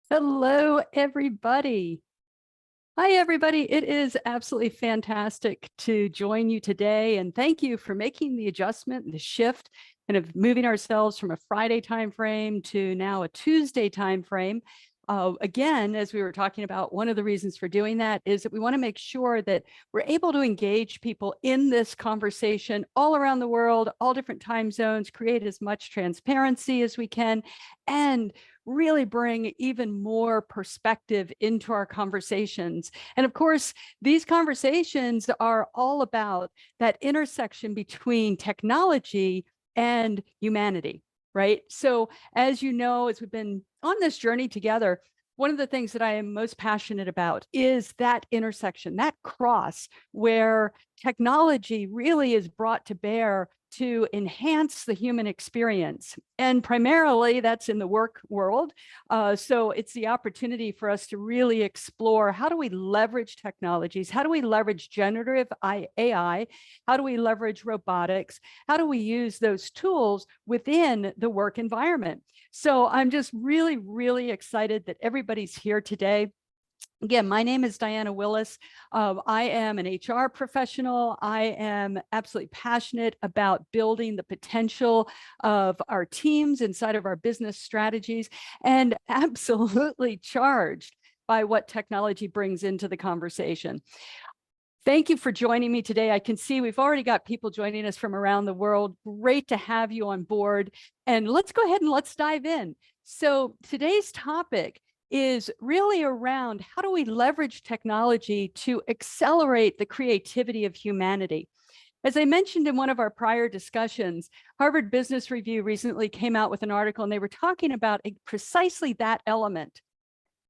Hello, everybody. Hi, everybody. It is absolutely fantastic to join you today. And thank you for making the adjustment and the shift and of moving ourselves from a Friday timeframe to now a Tuesday timeframe. Again, as we were talking about, one of the reasons for doing that is that we want to make sure that we're able to engage people in this conversation all around the world, all different time zones, create as much transparency as we can, and really bring even more perspective into our conversations. And of course, these conversations are all about that intersection between technology and humanity, right? So as you know, as we've been on this journey together, one of the things that I am most passionate about is that intersection, that cross where technology really is brought to bear to enhance the human experience. And primarily that's in the work world. So it's the opportunity for us to really explore, how do we leverage technologies? How do we leverage generative AI? How do we leverage robotics? How do we use those tools within the work environment? So I'm just really, really excited that everybody's here today. Again, my name is Diana Willis. I am an HR professional. I am absolutely passionate about building the potential of our teams inside of our business strategies, and absolutely charged by what technology brings into the conversation. Thank you for joining me today. I can see we've already got people joining us from around the world. Great to have you on board. And let's go ahead and let's dive in. So today's topic is really around how do we leverage technology to accelerate the creativity of humanity. As I mentioned in one of our prior discussions, Harvard Business Review recently came out with an article, and they were talking about precisely that element.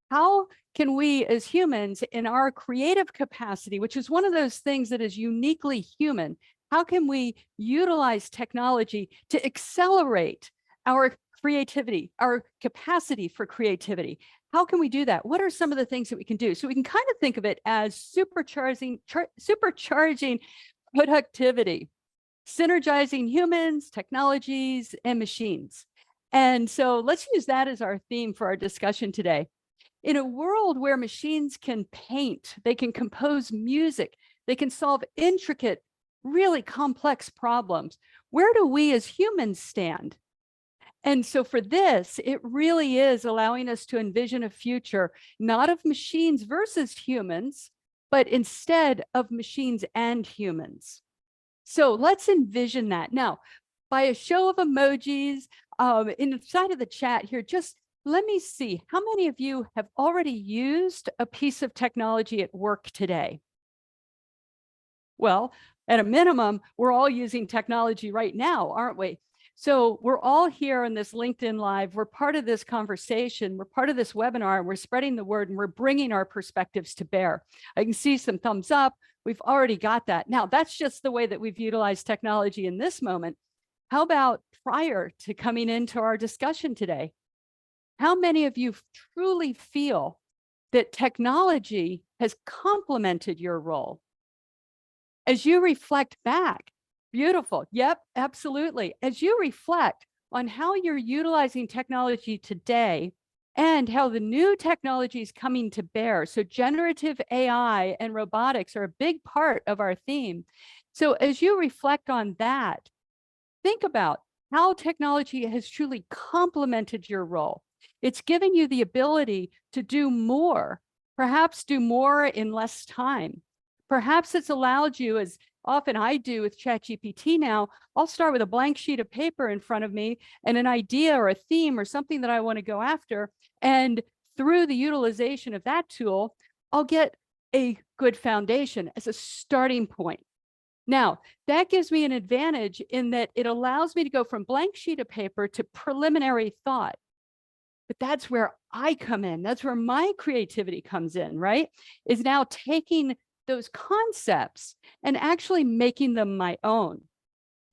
How can we as humans in our creative capacity, which is one of those things that is uniquely human, how can we utilize technology to accelerate our creativity, our capacity for creativity? How can we do that? What are some of the things that we can do? So we can kind of think of it as supercharging productivity, synergizing humans, technologies, and machines. And so let's use that as our theme for our discussion today. In a world where machines can paint, they can compose music, they can solve intricate, really complex problems, where do we as humans stand? And so for this, it really is allowing us to envision a future, not of machines versus humans, but instead of machines and humans. So let's envision that. Now, by a show of emojis, inside of the chat here, just let me see, how many of you have already used a piece of technology at work today? Well, at a minimum, we're all using technology right now, aren't we? So we're all here in this LinkedIn Live. We're part of this conversation. We're part of this webinar. We're spreading the word, and we're bringing our perspectives to bear. I can see some thumbs up. We've already got that. Now, that's just the way that we've utilized technology in this moment. How about prior to coming into our discussion today? How many of you truly feel that technology has complemented your role? As you reflect back, beautiful. Yep, absolutely. As you reflect on how you're utilizing technology today and how the new technology is coming to bear. So generative AI and robotics are a big part of our theme. So as you reflect on that, think about how technology has truly complemented your role. It's given you the ability to do more, perhaps do more in less time. Perhaps it's allowed you, as often I do with ChatGPT now, I'll start with a blank sheet of paper in front of me and an idea or a theme or something that I want to go after. And through the utilization of that tool, I'll get a good foundation as a starting point. Now, that gives me an advantage in that it allows me to go from blank sheet of paper to preliminary thought. But that's where I come in. That's where my creativity comes in, right? Is now taking those concepts and actually making them my own.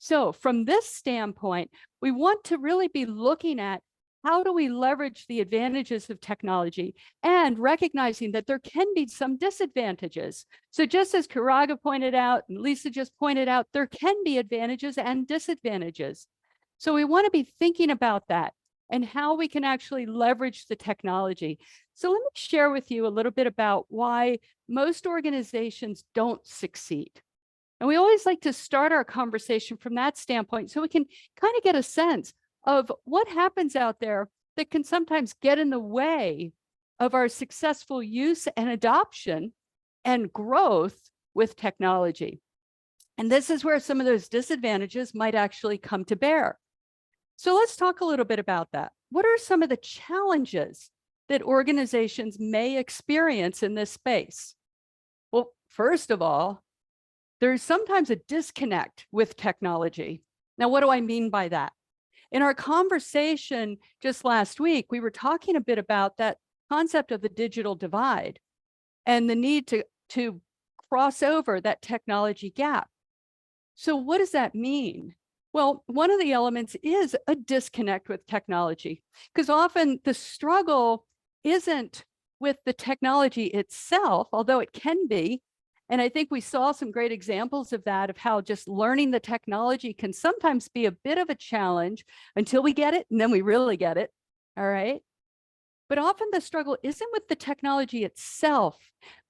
So from this standpoint, we want to really be looking at how do we leverage the advantages of technology and recognizing that there can be some disadvantages. So just as Karaga pointed out, and Lisa just pointed out, there can be advantages and disadvantages. So we want to be thinking about that. and how we can actually leverage the technology. So let me share with you a little bit about why most organizations don't succeed. And we always like to start our conversation from that standpoint so we can kind of get a sense of what happens out there that can sometimes get in the way of our successful use and adoption and growth with technology. And this is where some of those disadvantages might actually come to bear. So let's talk a little bit about that. What are some of the challenges that organizations may experience in this space? Well, first of all, there's sometimes a disconnect with technology. Now, what do I mean by that? In our conversation just last week, we were talking a bit about that concept of the digital divide and the need to cross over that technology gap. So what does that mean? Well, one of the elements is a disconnect with technology, because often the struggle isn't with the technology itself, although it can be. And I think we saw some great examples of that, of how just learning the technology can sometimes be a bit of a challenge until we get it, and then we really get it. All right. But often the struggle isn't with the technology itself,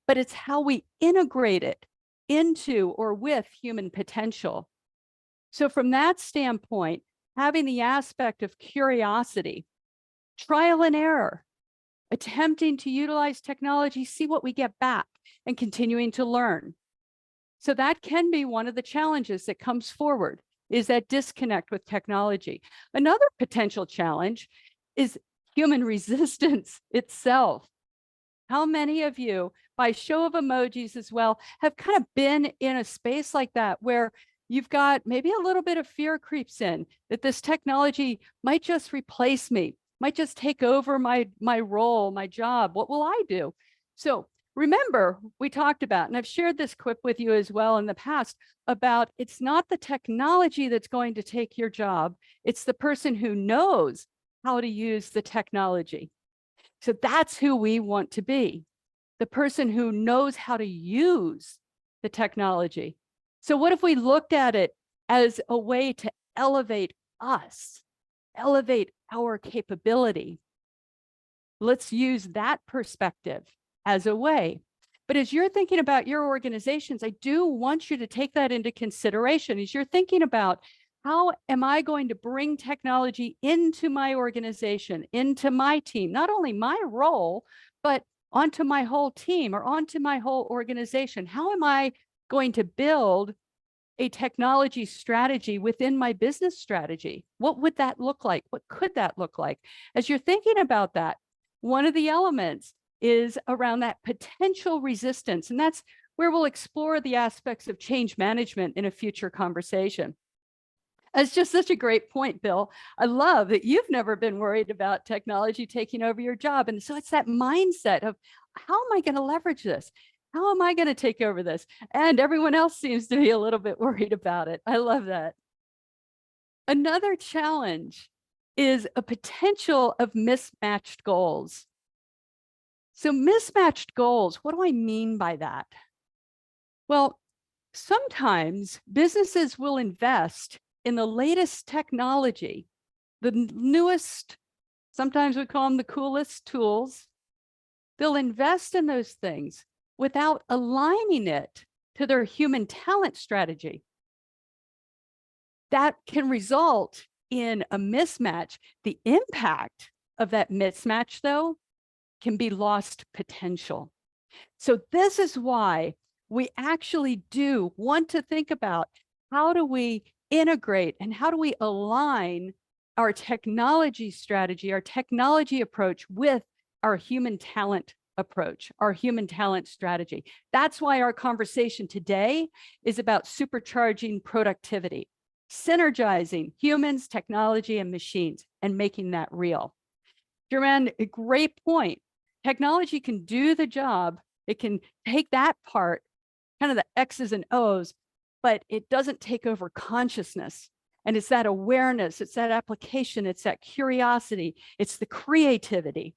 but it's how we integrate it into or with human potential. So from that standpoint, having the aspect of curiosity, trial and error, attempting to utilize technology, see what we get back, and continuing to learn. So that can be one of the challenges that comes forward, is that disconnect with technology. Another potential challenge is human resistance itself. How many of you, by show of emojis as well, have kind of been in a space like that where you've got maybe a little bit of fear creeps in that this technology might just replace me, might just take over my role, my job? What will I do? So remember, we talked about, and I've shared this quip with you as well in the past, about it's not the technology that's going to take your job. It's the person who knows how to use the technology. So that's who we want to be, the person who knows how to use the technology. So what if we looked at it as a way to elevate us, elevate our capability? Let's use that perspective as a way. But as you're thinking about your organizations, I do want you to take that into consideration as you're thinking about, how am I going to bring technology into my organization, into my team, not only my role, but onto my whole team or onto my whole organization? How am I going to build a technology strategy within my business strategy? What would that look like? What could that look like? As you're thinking about that, one of the elements is around that potential resistance. And that's where we'll explore the aspects of change management in a future conversation. It's just such a great point, Bill. I love that you've never been worried about technology taking over your job. And so it's that mindset of, how am I going to leverage this? How am I going to take over this? And everyone else seems to be a little bit worried about it. I love that. Another challenge is a potential of mismatched goals. So mismatched goals, what do I mean by that? Well, sometimes businesses will invest in the latest technology, the newest, sometimes we call them the coolest tools. They'll invest in those things without aligning it to their human talent strategy. That can result in a mismatch. The impact of that mismatch, though, can be lost potential. So this is why we actually do want to think about, how do we integrate and how do we align our technology strategy, our technology approach with our human talent approach, our human talent strategy. That's why our conversation today is about supercharging productivity, synergizing humans, technology, and machines, and making that real. Jermaine, a great point. Technology can do the job. It can take that part, kind of the X's and O's, but it doesn't take over consciousness. And it's that awareness, it's that application, it's that curiosity, it's the creativity.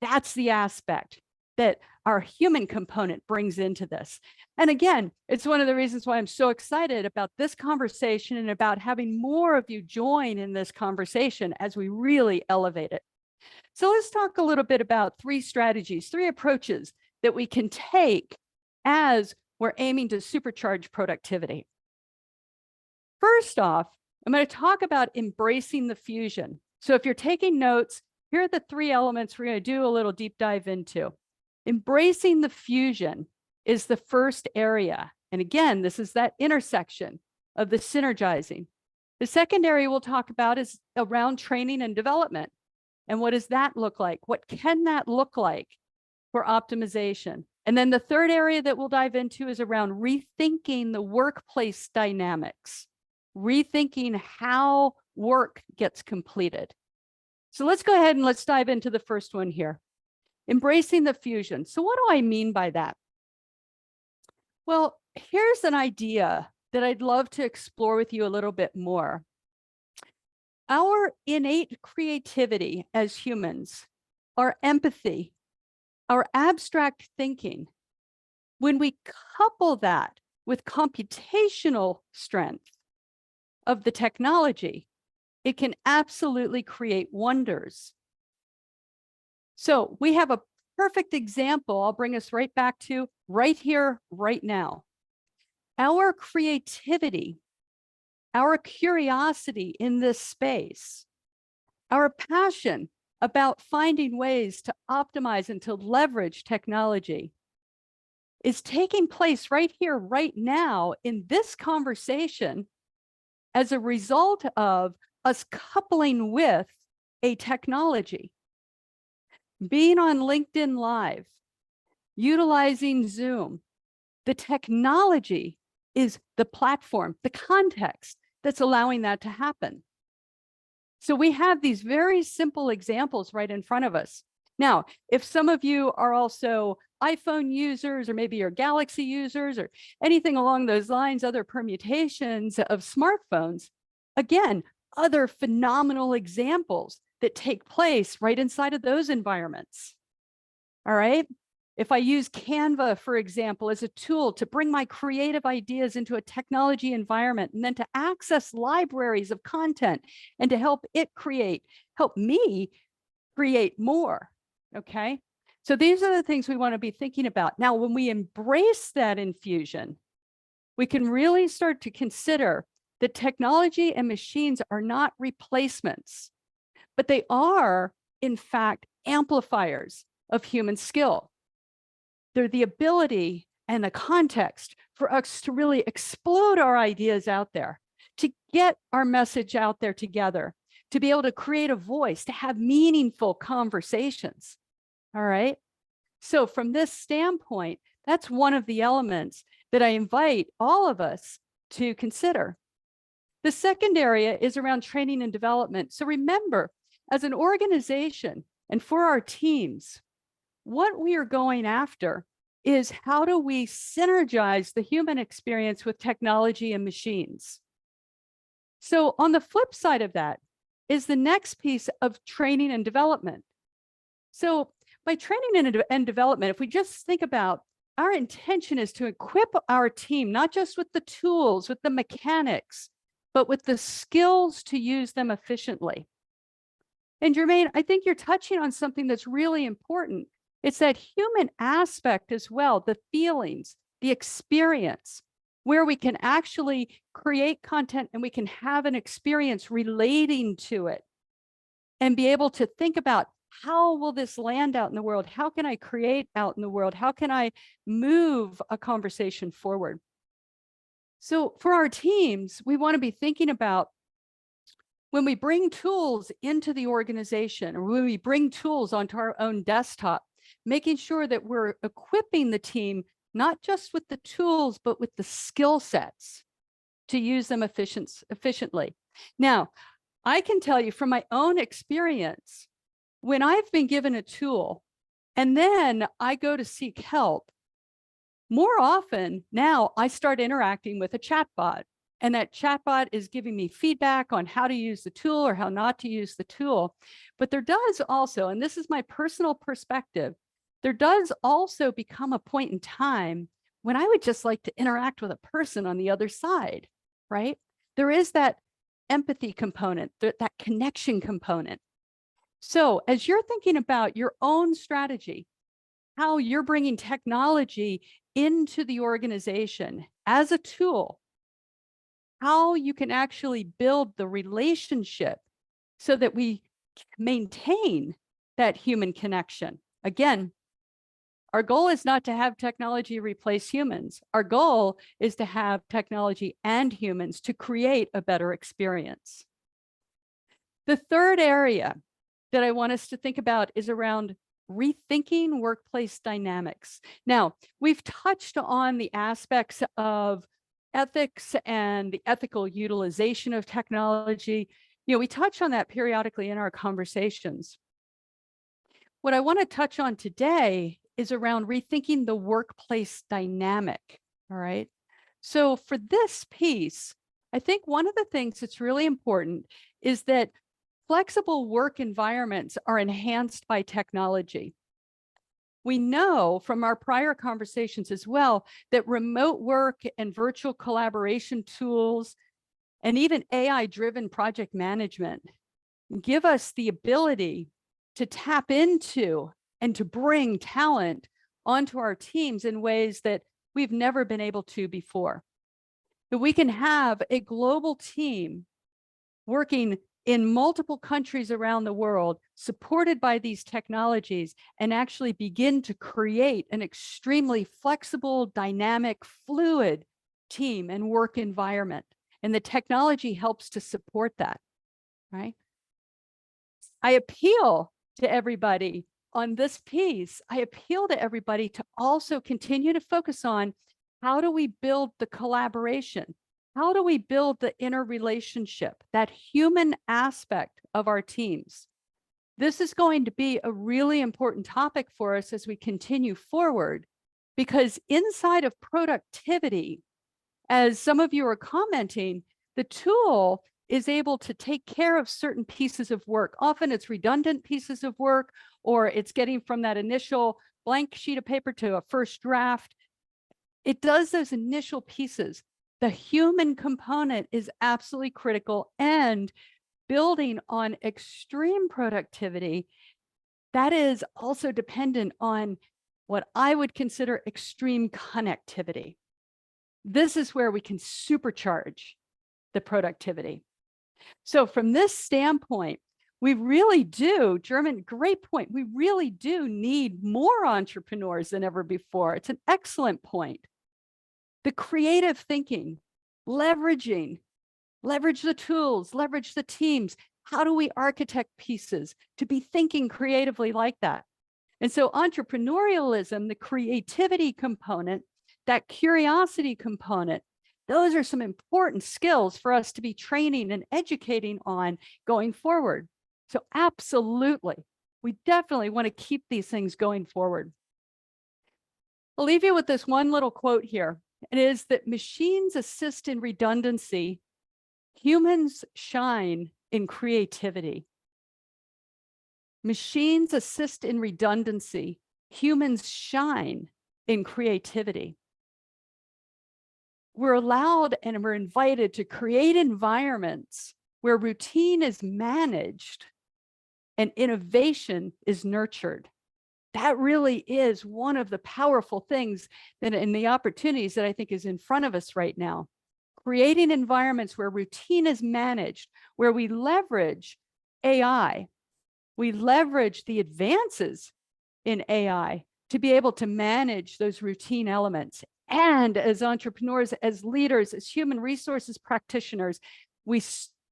That's the aspect. that our human component brings into this. And again, it's one of the reasons why I'm so excited about this conversation and about having more of you join in this conversation as we really elevate it. So let's talk a little bit about 3 strategies, 3 approaches that we can take as we're aiming to supercharge productivity. First off, I'm going to talk about embracing the fusion. So if you're taking notes, here are the 3 elements we're going to do a little deep dive into. Embracing the fusion is the first area. And again, this is that intersection of the synergizing. The second area we'll talk about is around training and development. And what does that look like? What can that look like for optimization? And then the third area that we'll dive into is around rethinking the workplace dynamics, rethinking how work gets completed. So let's go ahead and let's dive into the first one here. Embracing the fusion. So what do I mean by that? Well, here's an idea that I'd love to explore with you a little bit more. Our innate creativity as humans, our empathy, our abstract thinking, when we couple that with computational strength of the technology, it can absolutely create wonders. So we have a perfect example. I'll bring us right back to right here, right now. Our creativity, our curiosity in this space, our passion about finding ways to optimize and to leverage technology is taking place right here, right now in this conversation as a result of us coupling with a technology. Being on LinkedIn Live, utilizing Zoom, the technology is the platform, the context that's allowing that to happen. So we have these very simple examples right in front of us. Now, if some of you are also iPhone users, or maybe you're Galaxy users, or anything along those lines, other permutations of smartphones, again, other phenomenal examples that take place right inside of those environments. All right. If I use Canva, for example, as a tool to bring my creative ideas into a technology environment, and then to access libraries of content and to help me create more. Okay. So these are the things we want to be thinking about. Now, when we embrace that infusion, we can really start to consider that technology and machines are not replacements, but they are, in fact, amplifiers of human skill. They're the ability and the context for us to really explode our ideas out there, to get our message out there together, to be able to create a voice, to have meaningful conversations. All right. So from this standpoint, that's one of the elements that I invite all of us to consider. The second area is around training and development. So remember, as an organization and for our teams, what we are going after is how do we synergize the human experience with technology and machines? So on the flip side of that is the next piece of training and development. So by training and development, if we just think about our intention is to equip our team, not just with the tools, with the mechanics, but with the skills to use them efficiently. And Jermaine, I think you're touching on something that's really important. It's that human aspect as well, the feelings, the experience, where we can actually create content and we can have an experience relating to it and be able to think about how will this land out in the world? How can I create out in the world? How can I move a conversation forward? So for our teams, we want to be thinking about when we bring tools into the organization, or when we bring tools onto our own desktop, making sure that we're equipping the team, not just with the tools, but with the skill sets to use them efficiently. Now, I can tell you from my own experience, when I've been given a tool and then I go to seek help, more often now I start interacting with a chatbot, and that chatbot is giving me feedback on how to use the tool or how not to use the tool. But there does also, and this is my personal perspective, there does also become a point in time when I would just like to interact with a person on the other side, right? There is that empathy component, that connection component. So as you're thinking about your own strategy, how you're bringing technology into the organization as a tool, how you can actually build the relationship so that we maintain that human connection. Again, our goal is not to have technology replace humans. Our goal is to have technology and humans to create a better experience. The third area that I want us to think about is around rethinking workplace dynamics. Now, we've touched on the aspects of ethics and the ethical utilization of technology. We touch on that periodically in our conversations. What I want to touch on today is around rethinking the workplace dynamic. All right. So for this piece, I think one of the things that's really important is that flexible work environments are enhanced by technology. We know from our prior conversations as well that remote work and virtual collaboration tools and even AI-driven project management give us the ability to tap into and to bring talent onto our teams in ways that we've never been able to before. That we can have a global team working in multiple countries around the world, supported by these technologies, and actually begin to create an extremely flexible, dynamic, fluid team and work environment. And the technology helps to support that, right? I appeal to everybody on this piece. I appeal to everybody to also continue to focus on how do we build the collaboration? How do we build the interrelationship, that human aspect of our teams? This is going to be a really important topic for us as we continue forward, because inside of productivity, as some of you are commenting, the tool is able to take care of certain pieces of work. Often it's redundant pieces of work, or it's getting from that initial blank sheet of paper to a first draft. It does those initial pieces. The human component is absolutely critical, and building on extreme productivity, that is also dependent on what I would consider extreme connectivity. This is where we can supercharge the productivity. So from this standpoint, we really do, German, great point. We really do need more entrepreneurs than ever before. It's an excellent point. The creative thinking, leverage the tools, leverage the teams. How do we architect pieces to be thinking creatively like that? And so entrepreneurialism, the creativity component, that curiosity component, those are some important skills for us to be training and educating on going forward. So absolutely, we definitely want to keep these things going forward. I'll leave you with this one little quote here. It is that machines assist in redundancy, humans shine in creativity. Machines assist in redundancy, humans shine in creativity. We're allowed and we're invited to create environments where routine is managed and innovation is nurtured. That really is one of the powerful things that in the opportunities that I think is in front of us right now. Creating environments where routine is managed, where we leverage AI, we leverage the advances in AI to be able to manage those routine elements. And as entrepreneurs, as leaders, as human resources practitioners, we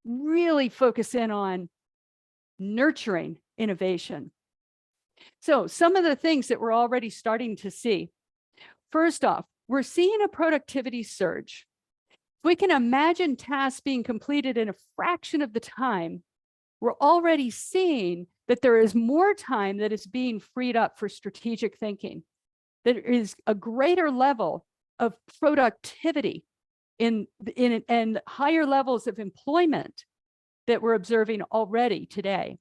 really focus in on nurturing innovation. So some of the things that we're already starting to see. First off, we're seeing a productivity surge. If we can imagine tasks being completed in a fraction of the time, we're already seeing that there is more time that is being freed up for strategic thinking. There is a greater level of productivity and higher levels of employment that we're observing already today.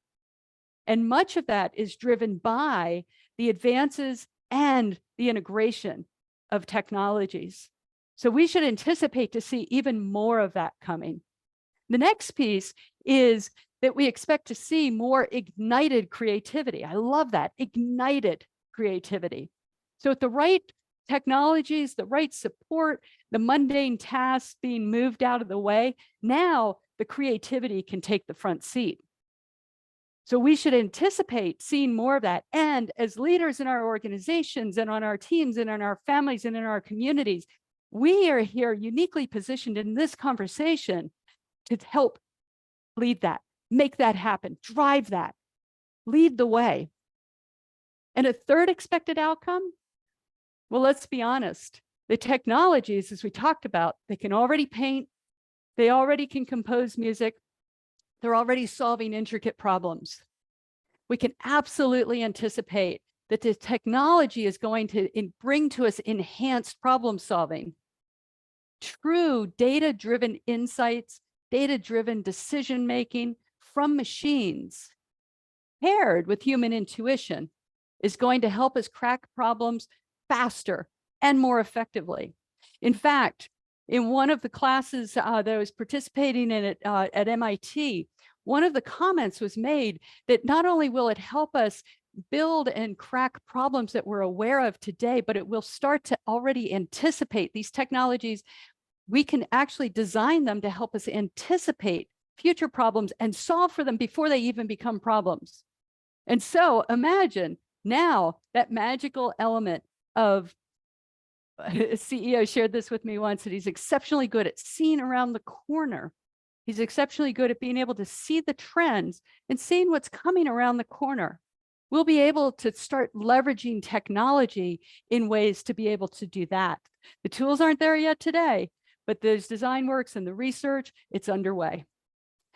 And much of that is driven by the advances and the integration of technologies. So we should anticipate to see even more of that coming. The next piece is that we expect to see more ignited creativity. I love that, ignited creativity. So with the right technologies, the right support, the mundane tasks being moved out of the way, now the creativity can take the front seat. So we should anticipate seeing more of that. And as leaders in our organizations and on our teams and in our families and in our communities, we are here uniquely positioned in this conversation to help lead that, make that happen, drive that, lead the way. And a third expected outcome, well, let's be honest, the technologies, as we talked about, they can already paint, they already can compose music, they're already solving intricate problems. We can absolutely anticipate that the technology is going to bring to us enhanced problem solving, true data-driven insights, data-driven decision-making from machines paired with human intuition is going to help us crack problems faster and more effectively. In fact, in one of the classes that I was participating in at MIT, one of the comments was made that not only will it help us build and crack problems that we're aware of today, but it will start to already anticipate these technologies. We can actually design them to help us anticipate future problems and solve for them before they even become problems. And so imagine now that magical element of, a CEO shared this with me once, that he's exceptionally good at seeing around the corner. He's exceptionally good at being able to see the trends and seeing what's coming around the corner. We'll be able to start leveraging technology in ways to be able to do that. The tools aren't there yet today, but there's design works and the research, it's underway.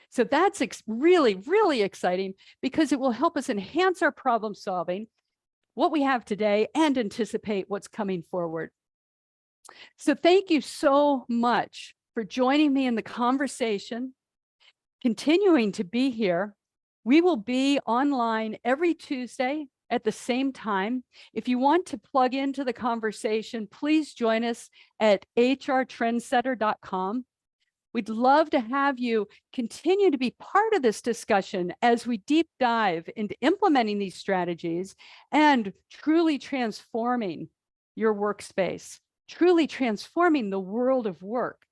So that's really, really exciting because it will help us enhance our problem solving, what we have today, and anticipate what's coming forward. So thank you so much for joining me in the conversation, continuing to be here. We will be online every Tuesday at the same time. If you want to plug into the conversation, please join us at hrtrendsetter.com. We'd love to have you continue to be part of this discussion as we deep dive into implementing these strategies and truly transforming your workspace, truly transforming the world of work,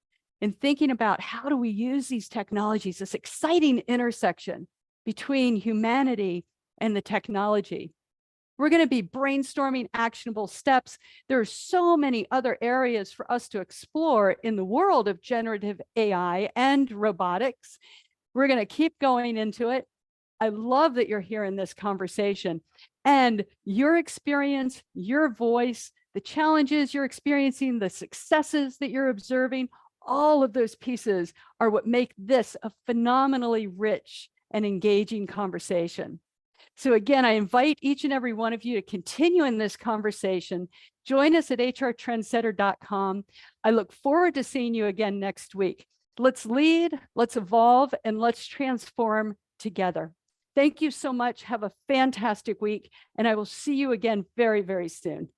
and thinking about how do we use these technologies, this exciting intersection between humanity and the technology. We're going to be brainstorming actionable steps. There are so many other areas for us to explore in the world of generative AI and robotics. We're going to keep going into it. I love that you're here in this conversation, and your experience, your voice, the challenges you're experiencing, the successes that you're observing, all of those pieces are what make this a phenomenally rich and engaging conversation. So again, I invite each and every one of you to continue in this conversation. Join us at hrtrendsetter.com. I look forward to seeing you again next week. Let's lead, let's evolve, and let's transform together. Thank you so much. Have a fantastic week, and I will see you again very, very soon.